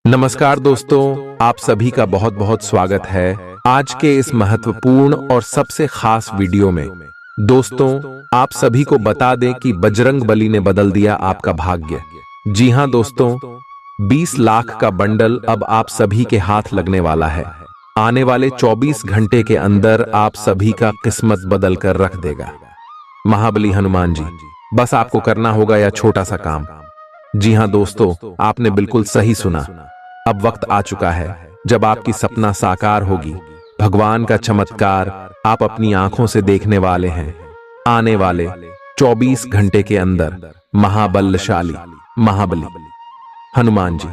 नमस्कार दोस्तों, आप सभी का बहुत बहुत स्वागत है आज के इस महत्वपूर्ण और सबसे खास वीडियो में। दोस्तों, आप सभी को बता दें कि बजरंग बली ने बदल दिया आपका भाग्य। जी हां दोस्तों, 20 लाख का बंडल अब आप सभी के हाथ लगने वाला है। आने वाले 24 घंटे के अंदर आप सभी का किस्मत बदल कर रख देगा महाबली हनुमान जी। बस आपको करना होगा यह छोटा सा काम। जी हां दोस्तों, आपने बिल्कुल सही सुना। अब वक्त आ चुका है जब आपकी सपना साकार होगी। भगवान का चमत्कार आप अपनी आंखों से देखने वाले हैं। आने वाले 24 घंटे के अंदर महाबलशाली महाबली हनुमान जी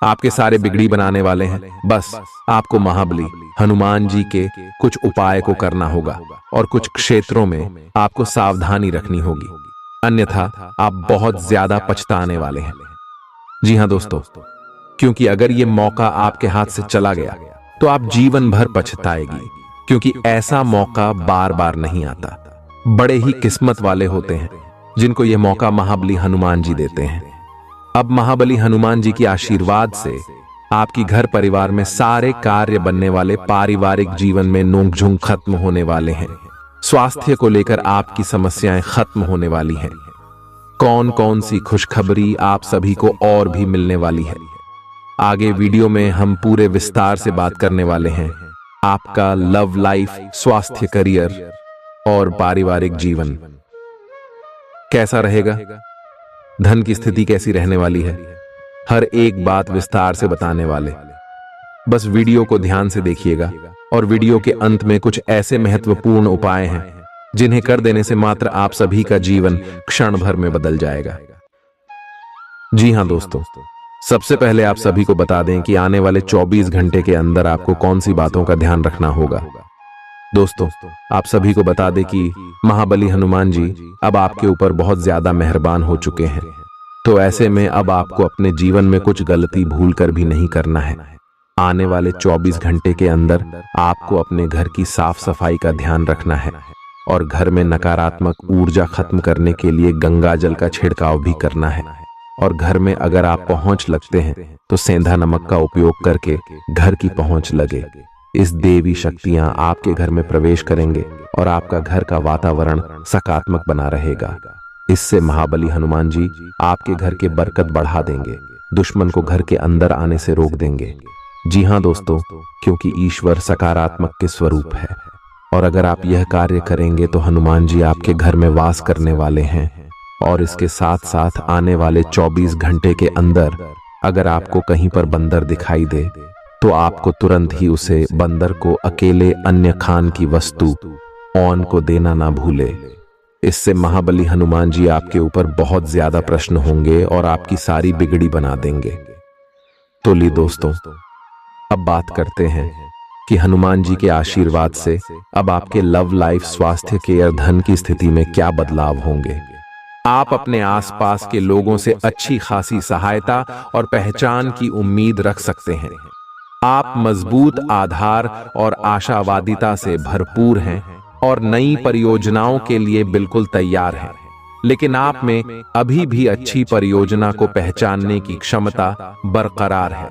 आपके सारे बिगड़ी बनाने वाले हैं। बस आपको महाबली हनुमान जी के कुछ उपाय को करना होगा और कुछ क्षेत्रों में आपको सावधानी रखनी होगी, अन्यथा आप बहुत ज्यादा पछताने वाले हैं। जी हां दोस्तों, क्योंकि अगर ये मौका आपके हाथ से चला गया तो आप जीवन भर पछताएगी, क्योंकि ऐसा मौका बार बार नहीं आता। बड़े ही किस्मत वाले होते हैं जिनको ये मौका महाबली हनुमान जी देते हैं। अब महाबली हनुमान जी के आशीर्वाद से आपकी घर परिवार में सारे कार्य बनने वाले, पारिवारिक जीवन में नोकझोंक खत्म होने वाले हैं। स्वास्थ्य को लेकर आपकी समस्याएं खत्म होने वाली हैं। कौन कौन सी खुशखबरी आप सभी को और भी मिलने वाली है, आगे वीडियो में हम पूरे विस्तार से बात करने वाले हैं। आपका लव लाइफ, स्वास्थ्य, करियर और पारिवारिक जीवन कैसा रहेगा, धन की स्थिति कैसी रहने वाली है, हर एक बात विस्तार से बताने वाले। बस वीडियो को ध्यान से देखिएगा और वीडियो के अंत में कुछ ऐसे महत्वपूर्ण उपाय हैं जिन्हें कर देने से मात्र आप सभी का जीवन क्षण भर में बदल जाएगा। जी हां दोस्तों, सबसे पहले आप सभी को बता दें कि आने वाले 24 घंटे के अंदर आपको कौन सी बातों का ध्यान रखना होगा। दोस्तों, आप सभी को बता दें कि महाबली हनुमान जी अब आपके ऊपर बहुत ज्यादा मेहरबान हो चुके हैं। तो ऐसे में अब आपको अपने जीवन में कुछ गलती भूल कर भी नहीं करना है। आने वाले 24 घंटे के अंदर आपको अपने घर की साफ सफाई का ध्यान रखना है और घर में नकारात्मक ऊर्जा खत्म करने के लिए गंगा जल का छिड़काव भी करना है। और घर में अगर आप पहुंच लगते हैं तो सेंधा नमक का उपयोग करके घर की पहुंच लगे। इस देवी शक्तियां आपके घर में प्रवेश करेंगे और आपका घर का वातावरण सकारात्मक बना रहेगा। इससे महाबली हनुमान जी आपके घर के बरकत बढ़ा देंगे, दुश्मन को घर के अंदर आने से रोक देंगे। जी हां दोस्तों, क्योंकि ईश्वर सकारात्मक के स्वरूप है और अगर आप यह कार्य करेंगे तो हनुमान जी आपके घर में वास करने वाले हैं। और इसके साथ साथ आने वाले 24 घंटे के अंदर अगर आपको कहीं पर बंदर दिखाई दे तो आपको तुरंत ही उसे बंदर को अकेले अन्य खान की वस्तु औन को देना ना भूले। इससे महाबली हनुमान जी आपके ऊपर बहुत ज्यादा प्रश्न होंगे और आपकी सारी बिगड़ी बना देंगे। तो ली दोस्तों, अब बात करते हैं कि हनुमान जी के आशीर्वाद से अब आपके लव लाइफ, स्वास्थ्य, केयर, धन की स्थिति में क्या बदलाव होंगे। आप अपने आसपास के लोगों से अच्छी खासी सहायता और पहचान की उम्मीद रख सकते हैं। आप मजबूत आधार और आशावादिता से भरपूर हैं और नई परियोजनाओं के लिए बिल्कुल तैयार हैं। लेकिन आप में अभी भी अच्छी परियोजना को पहचानने की क्षमता बरकरार है।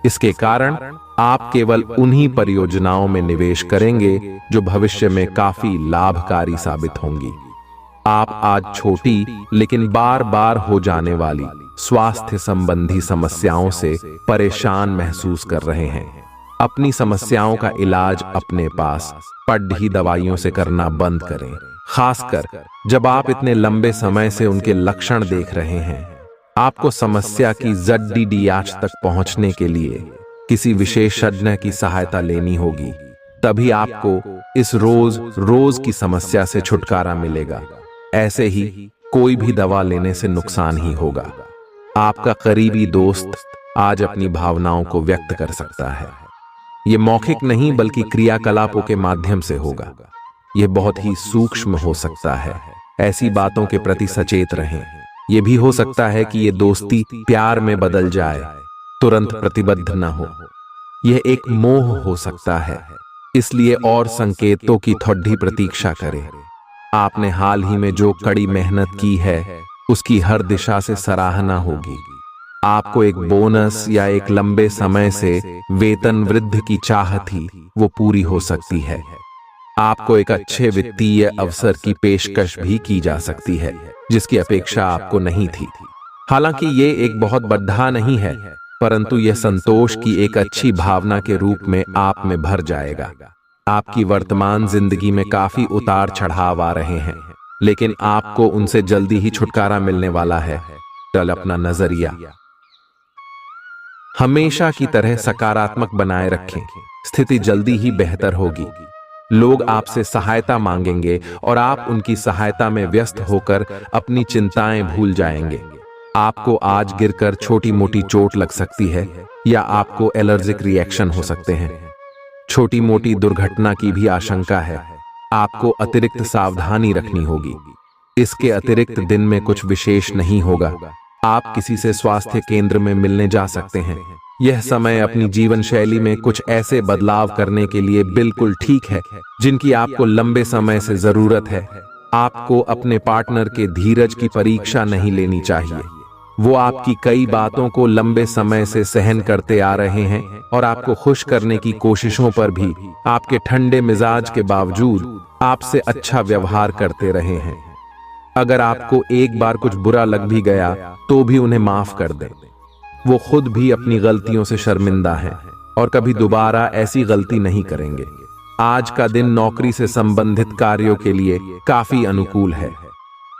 इसके कारण आप केवल उन्हीं परियोजनाओं में निवेश करेंगे जो भविष्य में काफी लाभकारी साबित होंगी। आप आज छोटी लेकिन बार बार हो जाने वाली स्वास्थ्य संबंधी समस्याओं से परेशान महसूस कर रहे हैं। अपनी समस्याओं का इलाज अपने पास पड़ी दवाइयों से करना बंद करें, खासकर जब आप इतने लंबे समय से उनके लक्षण देख रहे हैं। आपको समस्या की जड़ आंच तक पहुंचने के लिए किसी विशेषज्ञ की सहायता लेनी होगी, तभी आपको इस रोज की समस्या से छुटकारा मिलेगा। ऐसे ही कोई भी दवा लेने से नुकसान ही होगा। आपका करीबी दोस्त आज अपनी भावनाओं को व्यक्त कर सकता है। यह मौखिक नहीं बल्कि क्रियाकलापों के माध्यम से होगा। यह बहुत ही सूक्ष्म हो सकता है। ऐसी बातों के प्रति सचेत रहें। यह भी हो सकता है कि यह दोस्ती प्यार में बदल जाए, तुरंत प्रतिबद्ध न हो। यह एक मोह हो सकता है, इसलिए और संकेतों की थोड़ी प्रतीक्षा करें। आपने हाल ही में जो कड़ी मेहनत की है उसकी हर दिशा से सराहना होगी। आपको एक बोनस या एक लंबे समय से वेतन वृद्धि की चाह थी, वो पूरी हो सकती है। आपको एक अच्छे वित्तीय अवसर की पेशकश भी की जा सकती है, जिसकी अपेक्षा आपको नहीं थी। हालांकि ये एक बहुत बड़ा नहीं है, परंतु यह संतोष की एक अच्छी भावना के रूप में आप में भर जाएगा। आपकी वर्तमान जिंदगी में काफी उतार चढ़ाव आ रहे हैं, लेकिन आपको उनसे जल्दी ही छुटकारा मिलने वाला है। कल अपना नजरिया हमेशा की तरह सकारात्मक बनाए रखें, स्थिति जल्दी ही बेहतर होगी। लोग आपसे सहायता मांगेंगे और आप उनकी सहायता में व्यस्त होकर अपनी चिंताएं भूल जाएंगे। आपको आज गिरकर छोटी मोटी चोट लग सकती है या आपको एलर्जिक रिएक्शन हो सकते हैं। छोटी मोटी दुर्घटना की भी आशंका है। आपको अतिरिक्त सावधानी रखनी होगी। इसके अतिरिक्त दिन में कुछ विशेष नहीं होगा। आप किसी से स्वास्थ्य केंद्र में मिलने जा सकते हैं। यह समय अपनी जीवन शैली में कुछ ऐसे बदलाव करने के लिए बिल्कुल ठीक है जिनकी आपको लंबे समय से जरूरत है। आपको अपने पार्टनर के धीरज की परीक्षा नहीं लेनी चाहिए। वो आपकी कई बातों को लंबे समय से सहन करते आ रहे हैं और आपको खुश करने की कोशिशों पर भी आपके ठंडे मिजाज के बावजूद आपसे अच्छा व्यवहार करते रहे हैं। अगर आपको एक बार कुछ बुरा लग भी गया तो भी उन्हें माफ कर दें। वो खुद भी अपनी गलतियों से शर्मिंदा हैं और कभी दोबारा ऐसी गलती नहीं करेंगे। आज का दिन नौकरी से संबंधित कार्यों के लिए काफी अनुकूल है।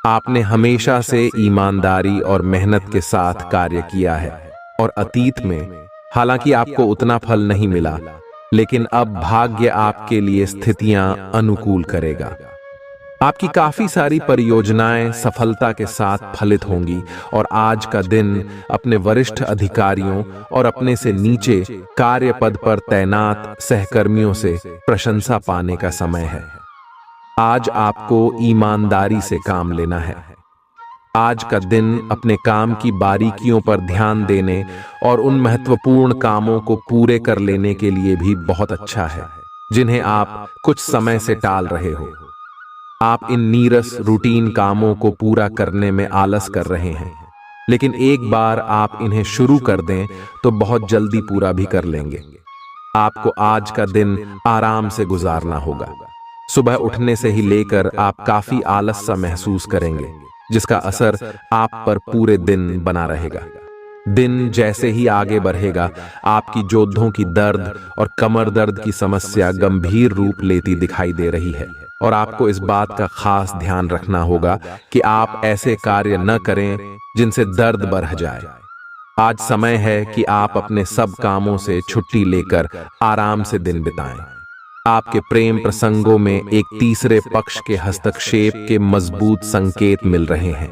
आपने हमेशा से ईमानदारी और मेहनत के साथ कार्य किया है और अतीत में हालांकि आपको उतना फल नहीं मिला, लेकिन अब भाग्य आपके लिए स्थितियां अनुकूल करेगा। आपकी काफी सारी परियोजनाएं सफलता के साथ फलित होंगी और आज का दिन अपने वरिष्ठ अधिकारियों और अपने से नीचे कार्य पद पर तैनात सहकर्मियों से प्रशंसा पाने का समय है। आज आपको ईमानदारी से काम लेना है। आज का दिन अपने काम की बारीकियों पर ध्यान देने और उन महत्वपूर्ण कामों को पूरे कर लेने के लिए भी बहुत अच्छा है जिन्हें आप कुछ समय से टाल रहे हो। आप इन नीरस रूटीन कामों को पूरा करने में आलस कर रहे हैं, लेकिन एक बार आप इन्हें शुरू कर दें तो बहुत जल्दी पूरा भी कर लेंगे। आपको आज का दिन आराम से गुजारना होगा। सुबह उठने से ही लेकर आप काफी आलस सा महसूस करेंगे, जिसका असर आप पर पूरे दिन बना रहेगा। दिन जैसे ही आगे बढ़ेगा, आपकी जोड़ों की दर्द और कमर दर्द की समस्या गंभीर रूप लेती दिखाई दे रही है और आपको इस बात का खास ध्यान रखना होगा कि आप ऐसे कार्य न करें जिनसे दर्द बढ़ जाए। आज समय है कि आप अपने सब कामों से छुट्टी लेकर आराम से दिन बिताएं। आपके प्रेम प्रसंगों में एक तीसरे पक्ष के हस्तक्षेप के मजबूत संकेत मिल रहे हैं।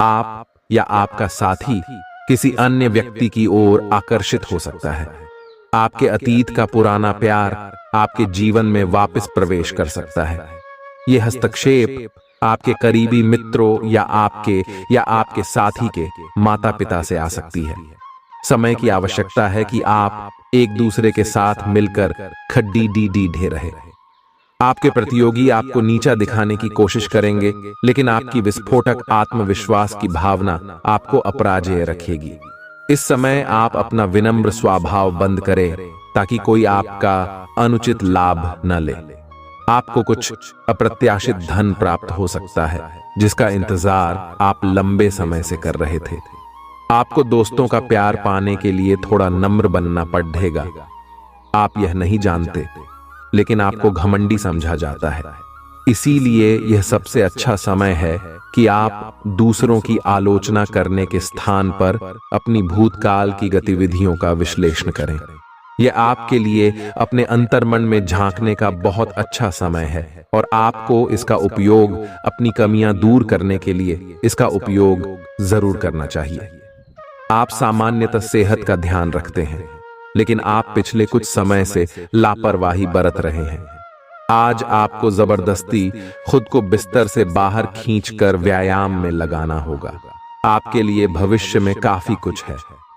आप या आपका साथी किसी अन्य व्यक्ति की ओर आकर्षित हो सकता है। आपके अतीत का पुराना प्यार आपके जीवन में वापस प्रवेश कर सकता है। यह हस्तक्षेप आपके करीबी मित्रों या आपके साथी के माता पिता से आ सकती है। समय की आवश्यकता है कि आप एक दूसरे के साथ मिलकर खड्डी डी ढे रहे। आपके प्रतियोगी आपको नीचा दिखाने की कोशिश करेंगे, लेकिन आपकी विस्फोटक आत्मविश्वास की भावना आपको अपराजेय रखेगी। इस समय आप अपना विनम्र स्वभाव बंद करें ताकि कोई आपका अनुचित लाभ न ले। आपको कुछ अप्रत्याशित धन प्राप्त हो सकता है जिसका इंतजार आप लंबे समय से कर रहे थे। आपको दोस्तों का प्यार पाने के लिए थोड़ा नम्र बनना पड़ेगा। आप यह नहीं जानते, लेकिन आपको घमंडी समझा जाता है। इसीलिए यह सबसे अच्छा समय है कि आप दूसरों की आलोचना करने के स्थान पर अपनी भूतकाल की गतिविधियों का विश्लेषण करें। यह आपके लिए अपने अंतर्मन में झांकने का बहुत अच्छा समय है और आपको इसका उपयोग अपनी कमियां दूर करने के लिए इसका उपयोग जरूर करना चाहिए। आप सामान्यतः सेहत का ध्यान रखते हैं, लेकिन आप पिछले कुछ समय से लापरवाही बरत रहे हैं। आज आपको जबरदस्ती खुद को बिस्तर से बाहर खींचकर व्यायाम में लगाना होगा। आपके लिए भविष्य में काफी कुछ है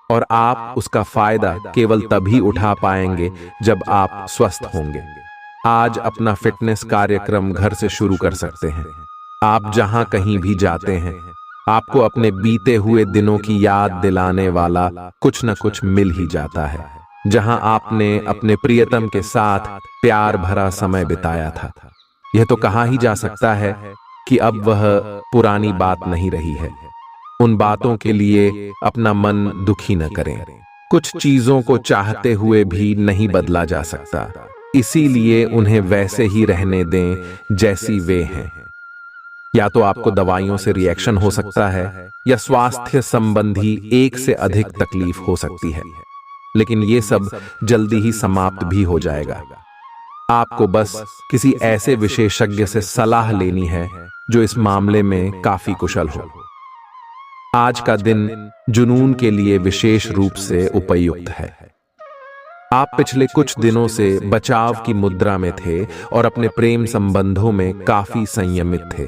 और आप उसका फायदा केवल तभी उठा पाएंगे जब आप स्वस्थ होंगे। आज अपना फिटनेस कार्यक्रम घर से शुरू कर सकते हैं। आप जहां कहीं भी जाते हैं, आपको अपने बीते हुए दिनों की याद दिलाने वाला कुछ न कुछ मिल ही जाता है, जहां आपने अपने प्रियतम के साथ प्यार भरा समय बिताया था। यह तो कहा ही जा सकता है कि अब वह पुरानी बात नहीं रही है। उन बातों के लिए अपना मन दुखी न करें। कुछ चीजों को चाहते हुए भी नहीं बदला जा सकता, इसीलिए उन्हें वैसे ही रहने दें जैसी वे हैं। या तो आपको दवाइयों से रिएक्शन हो सकता है या स्वास्थ्य संबंधी एक से अधिक तकलीफ हो सकती है, लेकिन ये सब जल्दी ही समाप्त भी हो जाएगा। आपको बस किसी ऐसे विशेषज्ञ से सलाह लेनी है जो इस मामले में काफी कुशल हो। आज का दिन जुनून के लिए विशेष रूप से उपयुक्त है। आप पिछले कुछ दिनों से बचाव की मुद्रा में थे और अपने प्रेम संबंधों में काफी संयमित थे,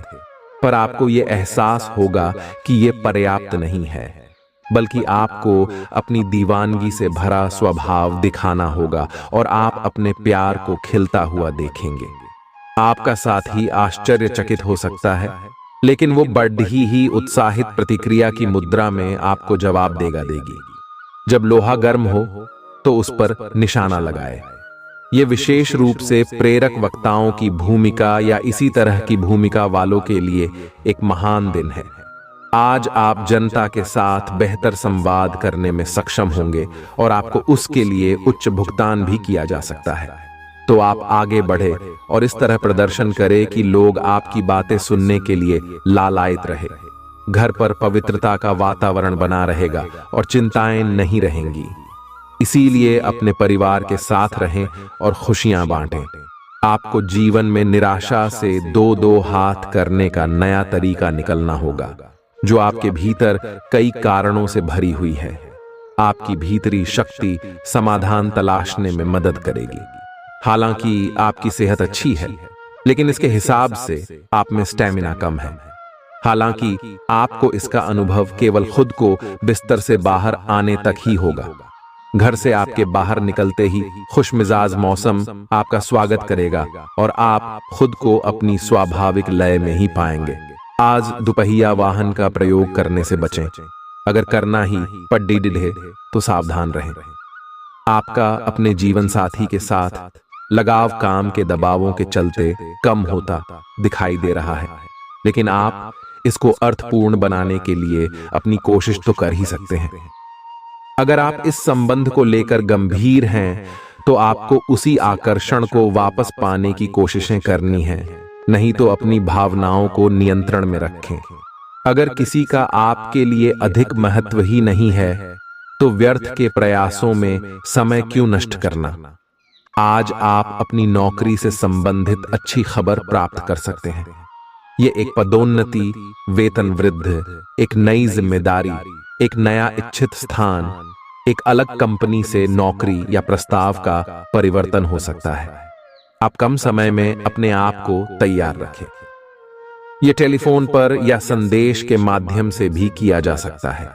पर आपको यह एहसास होगा कि यह पर्याप्त नहीं है, बल्कि आपको अपनी दीवानगी से भरा स्वभाव दिखाना होगा और आप अपने प्यार को खिलता हुआ देखेंगे। आपका साथी आश्चर्यचकित हो सकता है, लेकिन वो बड़ी ही उत्साहित प्रतिक्रिया की मुद्रा में आपको जवाब देगी। जब लोहा गर्म हो तो उस पर निशाना लगाए। ये विशेष रूप से प्रेरक वक्ताओं की भूमिका या इसी तरह की भूमिका वालों के लिए एक महान दिन है। आज आप जनता के साथ बेहतर संवाद करने में सक्षम होंगे और आपको उसके लिए उच्च भुगतान भी किया जा सकता है। तो आप आगे बढ़े और इस तरह प्रदर्शन करें कि लोग आपकी बातें सुनने के लिए लालायित रहे। घर पर पवित्रता का वातावरण बना रहेगा और चिंताएं नहीं रहेंगी। इसीलिए अपने परिवार के साथ रहें और खुशियां बांटें। आपको जीवन में निराशा से दो हाथ करने का नया तरीका निकलना होगा, जो आपके भीतर कई कारणों से भरी हुई है। आपकी भीतरी शक्ति समाधान तलाशने में मदद करेगी। हालांकि आपकी सेहत अच्छी है, लेकिन इसके हिसाब से आप में स्टैमिना कम है। हालांकि आपको इसका अनुभव केवल खुद को बिस्तर से बाहर आने तक ही होगा। घर से आपके बाहर निकलते ही खुशमिजाज मौसम आपका स्वागत करेगा और आप खुद को अपनी स्वाभाविक लय में ही पाएंगे। आज दुपहिया वाहन का प्रयोग करने से बचें। अगर करना ही पड्डी डिढ़े तो सावधान रहें। आपका अपने जीवन साथी के साथ लगाव काम के दबावों के चलते कम होता दिखाई दे रहा है, लेकिन आप इसको अर्थपूर्ण बनाने के लिए अपनी कोशिश तो कर ही सकते हैं। अगर आप इस संबंध को लेकर गंभीर हैं, तो आपको उसी आकर्षण को वापस पाने की कोशिशें करनी हैं, नहीं तो अपनी भावनाओं को नियंत्रण में रखें। अगर किसी का आपके लिए अधिक महत्व ही नहीं है, तो व्यर्थ के प्रयासों में समय क्यों नष्ट करना। आज आप अपनी नौकरी से संबंधित अच्छी खबर प्राप्त कर सकते हैं। ये एक पदोन्नति, वेतन वृद्धि, एक नई जिम्मेदारी, एक नया इच्छित स्थान, एक अलग कंपनी से नौकरी या प्रस्ताव का परिवर्तन हो सकता है। आप कम समय में अपने आप को तैयार रखें। यह टेलीफोन पर या संदेश के माध्यम से भी किया जा सकता है।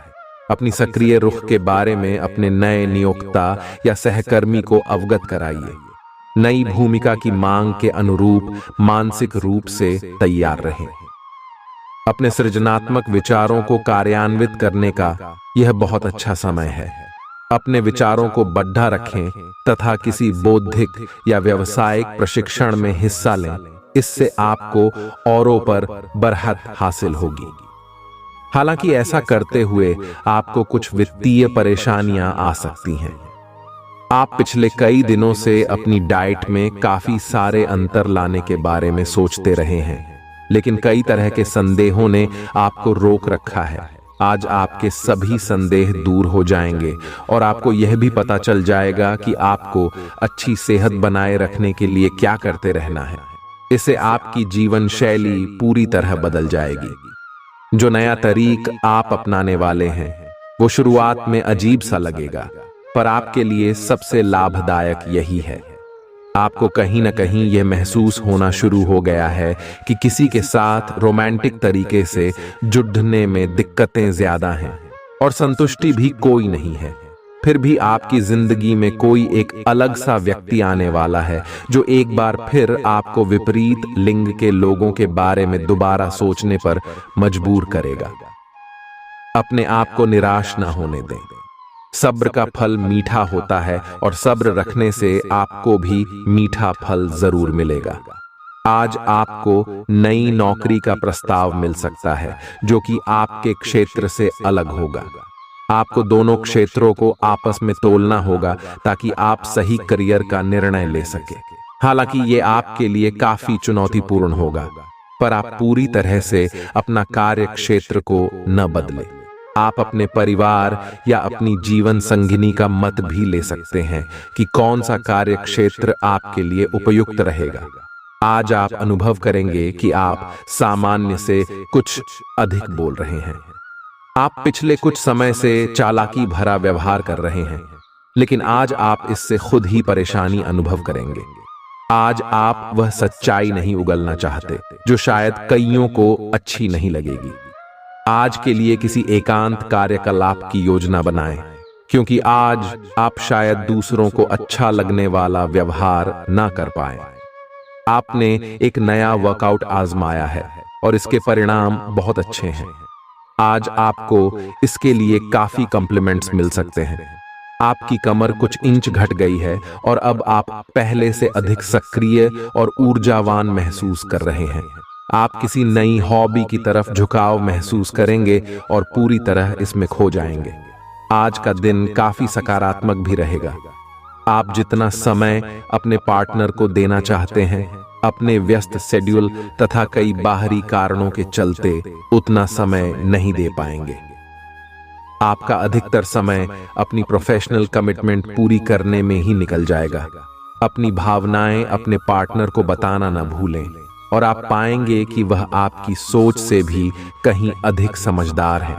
अपनी सक्रिय रुख के बारे में अपने नए नियोक्ता या सहकर्मी को अवगत कराइए। नई भूमिका की मांग के अनुरूप मानसिक रूप से तैयार रहें। अपने सृजनात्मक विचारों को कार्यान्वित करने का यह बहुत अच्छा समय है। अपने विचारों को बढ़ा रखें तथा किसी बौद्धिक या व्यावसायिक प्रशिक्षण में हिस्सा लें। इससे आपको औरों पर बरहत हासिल होगी। हालांकि ऐसा करते हुए आपको कुछ वित्तीय परेशानियां आ सकती हैं। आप पिछले कई दिनों से अपनी डाइट में काफी सारे अंतर लाने के बारे में सोचते रहे हैं, लेकिन कई तरह के संदेहों ने आपको रोक रखा है। आज आपके सभी संदेह दूर हो जाएंगे और आपको यह भी पता चल जाएगा कि आपको अच्छी सेहत बनाए रखने के लिए क्या करते रहना है। इससे आपकी जीवन शैली पूरी तरह बदल जाएगी। जो नया तरीक आप अपनाने वाले हैं, वो शुरुआत में अजीब सा लगेगा, पर आपके लिए सबसे लाभदायक यही है। आपको कहीं ना कहीं यह महसूस होना शुरू हो गया है कि किसी के साथ रोमांटिक तरीके से जुड़ने में दिक्कतें ज्यादा हैं और संतुष्टि भी कोई नहीं है। फिर भी आपकी जिंदगी में कोई एक अलग सा व्यक्ति आने वाला है, जो एक बार फिर आपको विपरीत लिंग के लोगों के बारे में दोबारा सोचने पर मजबूर करेगा। अपने आप को निराश ना होने दें। सब्र का फल मीठा होता है और सब्र रखने से आपको भी मीठा फल जरूर मिलेगा। आज आपको नई नौकरी का प्रस्ताव मिल सकता है जो कि आपके क्षेत्र से अलग होगा। आपको दोनों क्षेत्रों को आपस में तोलना होगा ताकि आप सही करियर का निर्णय ले सके। हालांकि ये आपके लिए काफी चुनौतीपूर्ण होगा, पर आप पूरी तरह से अपना कार्य क्षेत्र को न बदलें। आप अपने परिवार या अपनी जीवन संगिनी का मत भी ले सकते हैं कि कौन सा कार्य क्षेत्र आपके लिए उपयुक्त रहेगा। आज आप अनुभव करेंगे कि आप सामान्य से कुछ अधिक बोल रहे हैं। आप पिछले कुछ समय से चालाकी भरा व्यवहार कर रहे हैं, लेकिन आज आप इससे खुद ही परेशानी अनुभव करेंगे। आज आप वह सच्चाई नहीं उगलना चाहते जो शायद कईयों को अच्छी नहीं लगेगी। आज के लिए किसी एकांत कार्यकलाप की योजना बनाएं, क्योंकि आज आप शायद दूसरों को अच्छा लगने वाला व्यवहार ना कर पाए। आपने एक नया वर्कआउट आजमाया है और इसके परिणाम बहुत अच्छे हैं। आज आपको इसके लिए काफी कॉम्प्लीमेंट्स मिल सकते हैं। आपकी कमर कुछ इंच घट गई है और अब आप पहले से अधिक सक्रिय और ऊर्जावान महसूस कर रहे हैं। आप किसी नई हॉबी की तरफ झुकाव महसूस करेंगे और पूरी तरह इसमें खो जाएंगे। आज का दिन काफी सकारात्मक भी रहेगा। आप जितना समय अपने पार्टनर को देना चाहते हैं, अपने व्यस्त शेड्यूल तथा कई बाहरी कारणों के चलते उतना समय नहीं दे पाएंगे। आपका अधिकतर समय अपनी प्रोफेशनल कमिटमेंट पूरी करने में ही निकल जाएगा। अपनी भावनाएं अपने पार्टनर को बताना न भूलें और आप पाएंगे कि वह आपकी सोच से भी कहीं अधिक समझदार है।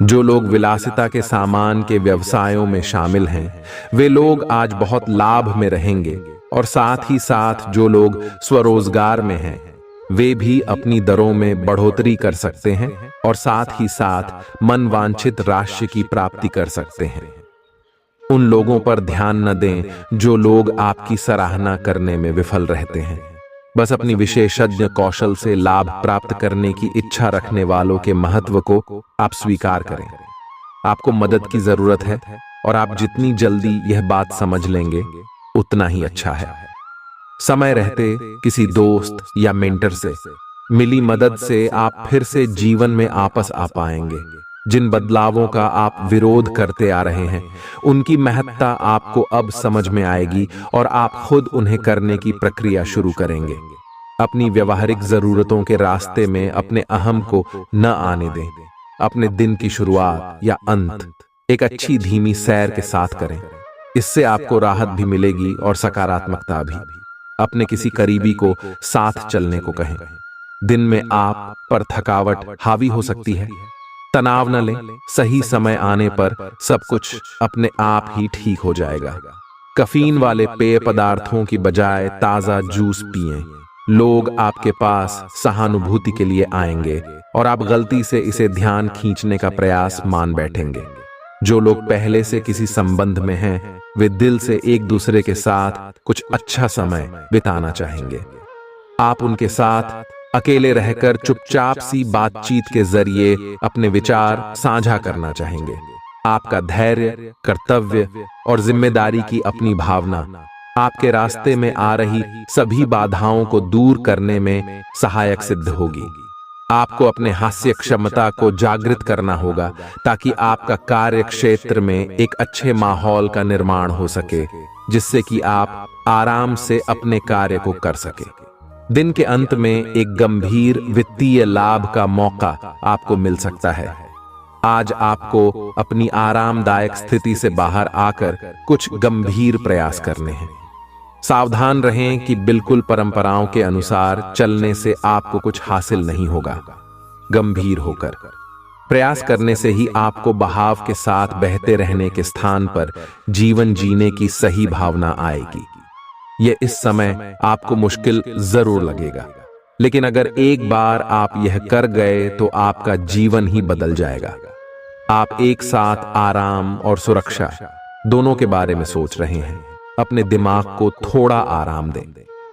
जो लोग विलासिता के सामान के व्यवसायों में शामिल हैं, वे लोग आज बहुत लाभ में रहेंगे और साथ ही साथ जो लोग स्वरोजगार में हैं, वे भी अपनी दरों में बढ़ोतरी कर सकते हैं और साथ ही साथ मनवांछित राशि की प्राप्ति कर सकते हैं। उन लोगों पर ध्यान न दें जो लोग आपकी सराहना करने में विफल रहते हैं। बस अपनी विशेषज्ञ कौशल से लाभ प्राप्त करने की इच्छा रखने वालों के महत्व को आप स्वीकार करें। आपको मदद की जरूरत है और आप जितनी जल्दी यह बात समझ लेंगे उतना ही अच्छा है। समय रहते किसी दोस्त या मेंटर से मिली मदद से आप फिर से जीवन में आपस आ पाएंगे। जिन बदलावों का आप विरोध करते आ रहे हैं, उनकी महत्ता आपको अब समझ में आएगी और आप खुद उन्हें करने की प्रक्रिया शुरू करेंगे। अपनी व्यवहारिक जरूरतों के रास्ते में अपने अहम को न आने दें। अपने दिन की शुरुआत या अंत एक अच्छी धीमी सैर के साथ करें। इससे आपको राहत भी मिलेगी और सकारात्मकता भी। अपने किसी करीबी को साथ चलने को कहें। दिन में आप पर थकावट हावी हो सकती है, तनाव न लें। सही समय आने पर सब कुछ अपने आप ही ठीक हो जाएगा। कैफीन वाले पेय पदार्थों की बजाय ताजा जूस पिएं। लोग आपके पास सहानुभूति के लिए आएंगे और आप गलती से इसे ध्यान खींचने का प्रयास मान बैठेंगे। जो लोग पहले से किसी संबंध में हैं, वे दिल से एक दूसरे के साथ कुछ अच्छा समय बिताना चाहेंगे। आप उनके साथ अकेले रहकर चुपचाप सी बातचीत के जरिए अपने विचार साझा करना चाहेंगे। आपका धैर्य, कर्तव्य और जिम्मेदारी की अपनी भावना आपके रास्ते में आ रही सभी बाधाओं को दूर करने में सहायक सिद्ध होगी। आपको अपने हास्य क्षमता को जागृत करना होगा ताकि आपका कार्य क्षेत्र में एक अच्छे माहौल का निर्माण हो सके, जिससे कि आप आराम से अपने कार्य को कर सके। दिन के अंत में एक गंभीर वित्तीय लाभ का मौका आपको मिल सकता है। आज आपको अपनी आरामदायक स्थिति से बाहर आकर कुछ गंभीर प्रयास करने हैं। सावधान रहें कि बिल्कुल परंपराओं के अनुसार चलने से आपको कुछ हासिल नहीं होगा। गंभीर होकर प्रयास करने से ही आपको बहाव के साथ बहते रहने के स्थान पर जीवन जीने की सही भावना आएगी। यह इस समय आपको मुश्किल जरूर लगेगा, लेकिन अगर एक बार आप यह कर गए तो आपका जीवन ही बदल जाएगा। आप एक साथ आराम और सुरक्षा दोनों के बारे में सोच रहे हैं। अपने दिमाग को थोड़ा आराम दें।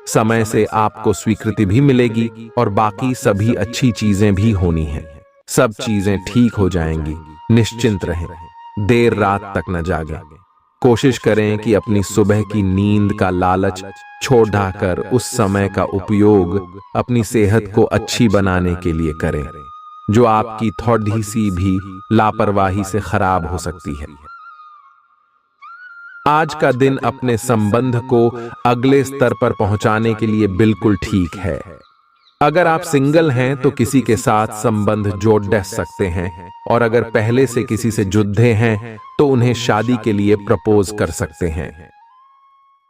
समय से आपको स्वीकृति भी मिलेगी और बाकी सभी अच्छी चीजें भी होनी हैं। सब चीजें ठीक हो जाएंगी। निश्चिंत रहें, देर रात तक न जागें। कोशिश करें कि अपनी सुबह की नींद का लालच छोड़कर उस समय का उपयोग अपनी सेहत को अच्छी बनाने के लिए करें, जो आपकी थोड़ी सी भी लापरवाही से खराब हो सकती है। आज का दिन अपने संबंध को अगले स्तर पर पहुंचाने के लिए बिल्कुल ठीक है। अगर आप सिंगल हैं तो किसी के साथ संबंध जोड़ सकते हैं, और अगर पहले से किसी से जुड़े हैं तो उन्हें शादी के लिए प्रपोज कर सकते हैं।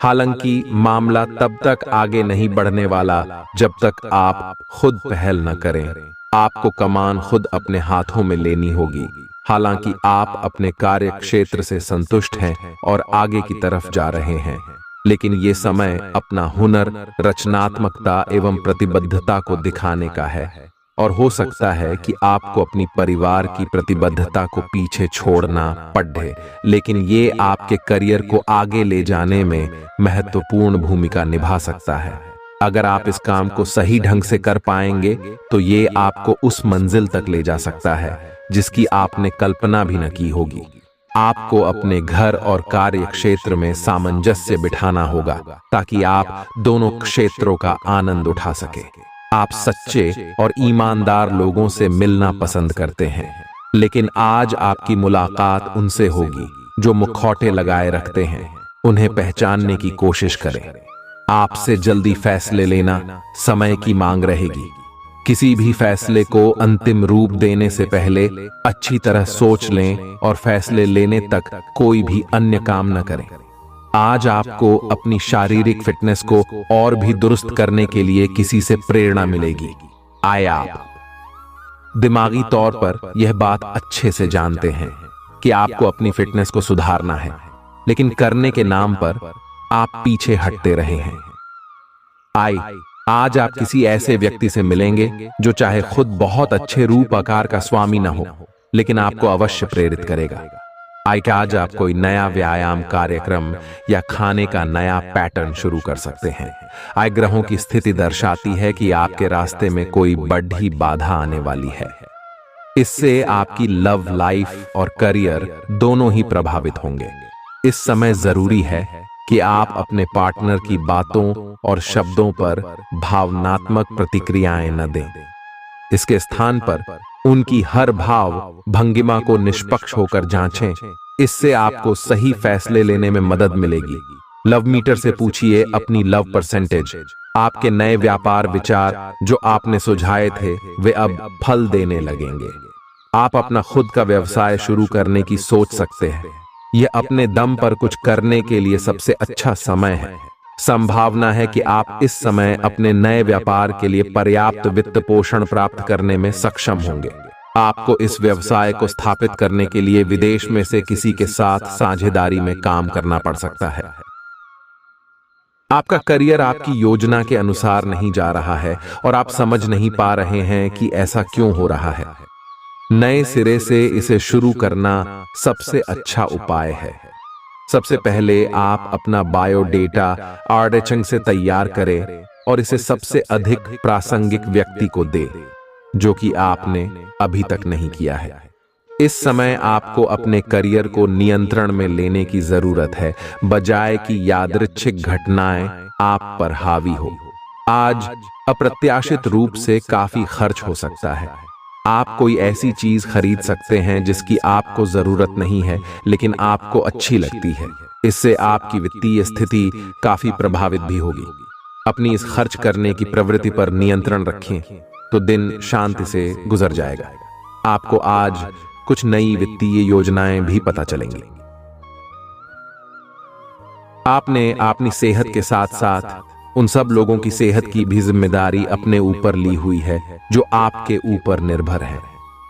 हालांकि मामला तब तक आगे नहीं बढ़ने वाला जब तक आप खुद पहल न करें। आपको कमान खुद अपने हाथों में लेनी होगी। हालांकि आप अपने कार्य क्षेत्र से संतुष्ट हैं और आगे की तरफ जा रहे हैं, लेकिन ये समय अपना हुनर, रचनात्मकता एवं प्रतिबद्धता को दिखाने का है। और हो सकता है कि आपको अपनी परिवार की प्रतिबद्धता को पीछे छोड़ना पड़े, लेकिन ये आपके करियर को आगे ले जाने में महत्वपूर्ण भूमिका निभा सकता है। अगर आप इस काम को सही ढंग से कर पाएंगे तो ये आपको उस मंजिल तक ले जा सकता है जिसकी आपने कल्पना भी न की होगी। आपको अपने घर और कार्य क्षेत्र में सामंजस्य बिठाना होगा ताकि आप दोनों क्षेत्रों का आनंद उठा सके। आप सच्चे और ईमानदार लोगों से मिलना पसंद करते हैं, लेकिन आज आपकी मुलाकात उनसे होगी जो मुखौटे लगाए रखते हैं। उन्हें पहचानने की कोशिश करें। आपसे जल्दी फैसले लेना समय की मांग रहेगी। किसी भी फैसले को अंतिम रूप देने से पहले अच्छी तरह सोच लें और फैसले लेने तक कोई भी अन्य काम न करें। आज आपको अपनी शारीरिक फिटनेस को और भी दुरुस्त करने के लिए किसी से प्रेरणा मिलेगी। आए आप दिमागी तौर पर यह बात अच्छे से जानते हैं कि आपको अपनी फिटनेस को सुधारना है, लेकिन करने के नाम पर आप पीछे हटते रहे हैं। आज आप किसी ऐसे व्यक्ति से मिलेंगे जो चाहे खुद बहुत अच्छे रूप आकार का स्वामी न हो, लेकिन आपको अवश्य प्रेरित करेगा। आज आप कोई नया व्यायाम कार्यक्रम या खाने का नया पैटर्न शुरू कर सकते हैं। ग्रहों की स्थिति दर्शाती है कि आपके रास्ते में कोई बड़ी बाधा आने वाली है। इससे आपकी लव लाइफ और करियर दोनों ही प्रभावित होंगे। इस समय जरूरी है कि आप अपने पार्टनर की बातों और शब्दों पर भावनात्मक प्रतिक्रियाएं न दें। इसके स्थान पर उनकी हर भाव भंगिमा को निष्पक्ष होकर जांचें। इससे आपको सही फैसले लेने में मदद मिलेगी। लव मीटर से पूछिए अपनी लव परसेंटेज। आपके नए व्यापार विचार जो आपने सुझाए थे वे अब फल देने लगेंगे। आप अपना खुद का व्यवसाय शुरू करने की सोच सकते हैं। यह अपने दम पर कुछ करने के लिए सबसे अच्छा समय है। संभावना है कि आप इस समय अपने नए व्यापार के लिए पर्याप्त वित्त पोषण प्राप्त करने में सक्षम होंगे। आपको इस व्यवसाय को स्थापित करने के लिए विदेश में से किसी के साथ साझेदारी में काम करना पड़ सकता है। आपका करियर आपकी योजना के अनुसार नहीं जा रहा है और आप समझ नहीं पा रहे हैं कि ऐसा क्यों हो रहा है। नए सिरे से इसे शुरू करना सबसे अच्छा उपाय है। सबसे पहले आप अपना बायोडेटा आर्डेचंग से तैयार करें और इसे सबसे अधिक प्रासंगिक व्यक्ति को दें जो कि आपने अभी तक नहीं किया है। इस समय आपको अपने करियर को नियंत्रण में लेने की जरूरत है, बजाय कि यादृच्छिक घटनाएं आप पर हावी हो। आज अप्रत्याशित रूप से काफी खर्च हो सकता है। आप कोई ऐसी चीज खरीद सकते हैं जिसकी आपको जरूरत नहीं है लेकिन आपको अच्छी लगती है। इससे आपकी वित्तीय स्थिति काफी प्रभावित भी होगी। अपनी इस खर्च करने की प्रवृत्ति पर नियंत्रण रखें तो दिन शांति से गुजर जाएगा। आपको आज कुछ नई वित्तीय योजनाएं भी पता चलेंगी। आपने अपनी सेहत के साथ साथ उन सब लोगों की सेहत की भी जिम्मेदारी अपने ऊपर ली हुई है जो आपके ऊपर निर्भर है।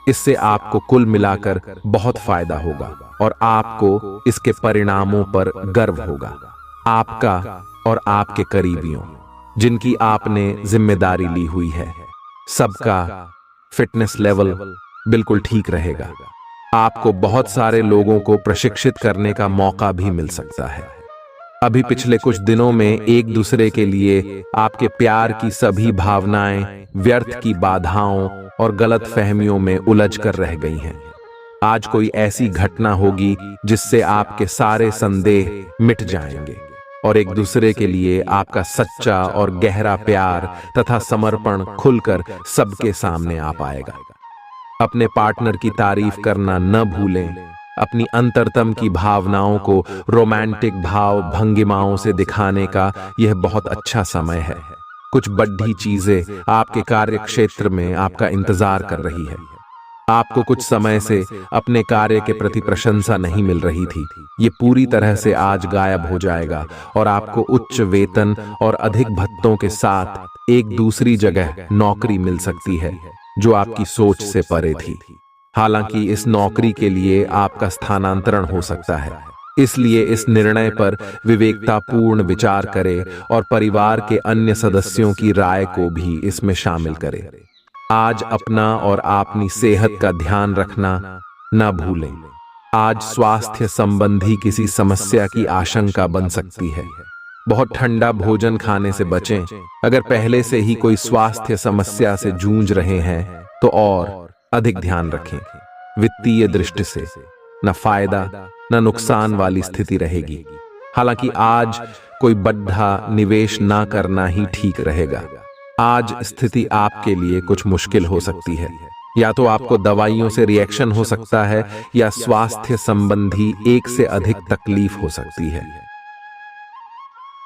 इससे आपको कुल मिलाकर बहुत फायदा होगा और आपको इसके परिणामों पर गर्व होगा। आपका और आपके करीबियों जिनकी आपने जिम्मेदारी ली हुई है, सबका फिटनेस लेवल बिल्कुल ठीक रहेगा। आपको बहुत सारे लोगों को प्रशिक्षित करने का मौका भी मिल सकता है। अभी पिछले कुछ दिनों में एक दूसरे के लिए आपके प्यार की सभी भावनाएं व्यर्थ की बाधाओं और गलत फहमियों में उलझ कर रह गई हैं। आज कोई ऐसी घटना होगी जिससे आपके सारे संदेह मिट जाएंगे और एक दूसरे के लिए आपका सच्चा और गहरा प्यार तथा समर्पण खुलकर सबके सामने आ पाएगा। अपने पार्टनर की तारीफ करना न भूलें। अपनी अंतरतम की भावनाओं को रोमांटिक भाव भंगिमाओं से दिखाने का यह बहुत अच्छा समय है। कुछ बड़ी चीजें आपके कार्य क्षेत्र में आपका इंतजार कर रही है। आपको कुछ समय से अपने कार्य के प्रति प्रशंसा नहीं मिल रही थी, ये पूरी तरह से आज गायब हो जाएगा और आपको उच्च वेतन और अधिक भत्तों के साथ एक दूसरी जगह नौकरी मिल सकती है जो आपकी सोच से परे थी। हालांकि इस नौकरी के लिए आपका स्थानांतरण हो सकता है, इसलिए इस निर्णय पर विवेकतापूर्ण विचार करें और परिवार के अन्य सदस्यों की राय को भी इसमें शामिल करें। आज अपना और अपनी सेहत का ध्यान रखना न भूलें। आज स्वास्थ्य संबंधी किसी समस्या की आशंका बन सकती है। बहुत ठंडा भोजन खाने से बचें। अगर पहले से ही कोई स्वास्थ्य समस्या से जूझ रहे हैं तो और अधिक ध्यान रखें। वित्तीय दृष्टि से न फायदा न नुकसान वाली स्थिति रहेगी। हालांकि आज कोई बड़ा निवेश ना करना ही ठीक रहेगा। आज स्थिति आपके लिए कुछ मुश्किल हो सकती है। या तो आपको दवाइयों से रिएक्शन हो सकता है या स्वास्थ्य संबंधी एक से अधिक तकलीफ हो सकती है।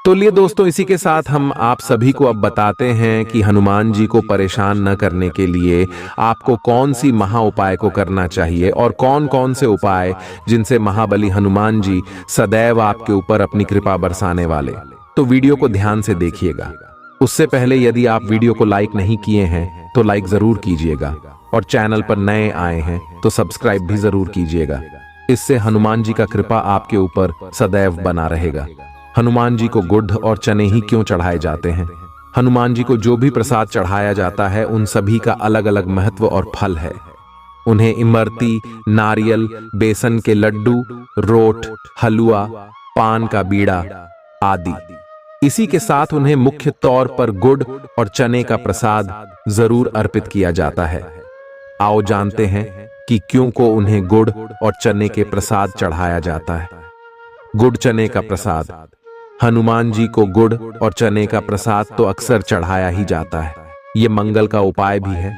तो लिए दोस्तों, इसी के साथ हम आप सभी को अब बताते हैं कि हनुमान जी को परेशान न करने के लिए आपको कौन सी महा उपाय को करना चाहिए और कौन कौन से उपाय जिनसे महाबली हनुमान जी सदैव आपके ऊपर अपनी कृपा बरसाने वाले। तो वीडियो को ध्यान से देखिएगा। उससे पहले यदि आप वीडियो को लाइक नहीं किए हैं तो लाइक जरूर कीजिएगा और चैनल पर नए आए हैं तो सब्सक्राइब भी जरूर कीजिएगा। इससे हनुमान जी का कृपा आपके ऊपर सदैव बना रहेगा। हनुमान जी को गुड़ और चने ही क्यों चढ़ाए जाते हैं? हनुमान जी को जो भी प्रसाद चढ़ाया जाता है उन सभी का अलग अलग महत्व और फल है। उन्हें इमरती, नारियल, बेसन के लड्डू, रोट, हलवा, पान का बीड़ा आदि। इसी के साथ उन्हें मुख्य तौर पर गुड़ और चने का प्रसाद जरूर अर्पित किया जाता है। आओ जानते हैं कि क्यों को उन्हें गुड़ और चने के प्रसाद चढ़ाया जाता है। गुड़ चने का प्रसाद। हनुमान जी को गुड़ और चने का प्रसाद तो अक्सर चढ़ाया ही जाता है। ये मंगल का उपाय भी है।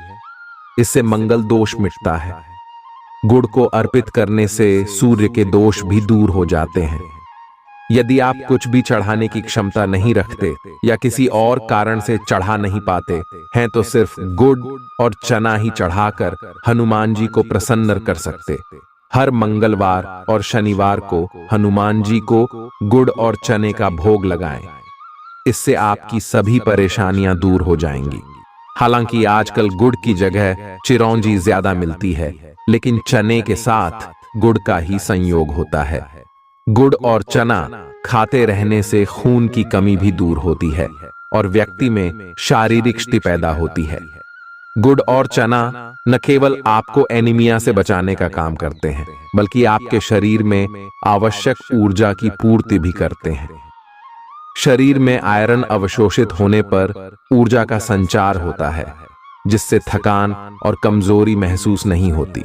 इससे मंगल दोष मिटता है। गुड़ को अर्पित करने से सूर्य के दोष भी दूर हो जाते हैं। यदि आप कुछ भी चढ़ाने की क्षमता नहीं रखते या किसी और कारण से चढ़ा नहीं पाते हैं तो सिर्फ गुड़ और चना ही चढ़ाकर हनुमान जी को प्रसन्न कर सकते। हर मंगलवार और शनिवार को हनुमान जी को गुड़ और चने का भोग लगाएं। इससे आपकी सभी परेशानियां दूर हो जाएंगी। हालांकि आजकल गुड़ की जगह चिरौंजी ज्यादा मिलती है, लेकिन चने के साथ गुड़ का ही संयोग होता है। गुड़ और चना खाते रहने से खून की कमी भी दूर होती है और व्यक्ति में शारीरिक शक्ति पैदा होती है। गुड़ और चना न केवल आपको एनीमिया से बचाने का काम करते हैं, बल्कि आपके शरीर में आवश्यक ऊर्जा की पूर्ति भी करते हैं। शरीर में आयरन अवशोषित होने पर ऊर्जा का संचार होता है, जिससे थकान और कमजोरी महसूस नहीं होती।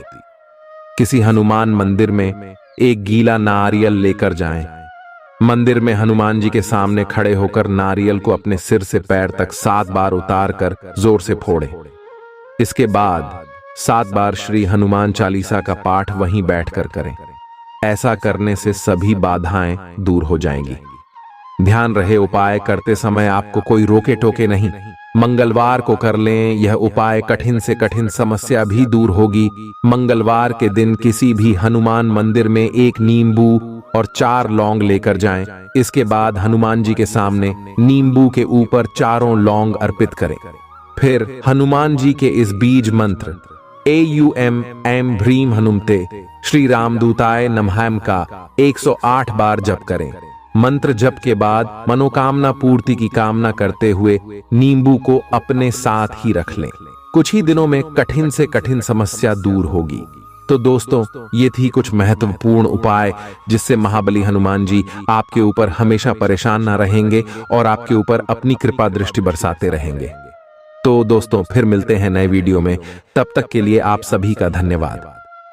किसी हनुमान मंदिर में एक गीला नारियल लेकर जाएं। मंदिर में हनुमान जी के सामने खड़े होकर नारियल को अपने सिर से पैर तक 7 बार उतारकर जोर से फोड़ें। इसके बाद 7 बार श्री हनुमान चालीसा का पाठ वहीं बैठकर करें। ऐसा करने से सभी बाधाएं दूर हो जाएंगी। ध्यान रहे, उपाय करते समय आपको कोई रोके टोके नहीं। मंगलवार को कर लें। यह उपाय कठिन से कठिन समस्या भी दूर होगी। मंगलवार के दिन किसी भी हनुमान मंदिर में एक नींबू और 4 लौंग लेकर जाएं। इसके बाद हनुमान जी के सामने नींबू के ऊपर 4 लौंग अर्पित करें। फिर हनुमान जी के इस बीज मंत्र AUM ऐं ह्रीं हनुमते श्री रामदूताय नमः का 108 बार जप करें। मंत्र जप के बाद मनोकामना पूर्ति की कामना करते हुए नींबू को अपने साथ ही रख लें। कुछ ही दिनों में कठिन से कठिन समस्या दूर होगी। तो दोस्तों, ये थी कुछ महत्वपूर्ण उपाय जिससे महाबली हनुमान जी आपके ऊपर हमेशा परेशान ना रहेंगे और आपके ऊपर अपनी कृपा दृष्टि बरसाते रहेंगे। तो दोस्तों फिर मिलते हैं नए वीडियो में, तब तक के लिए आप सभी का धन्यवाद।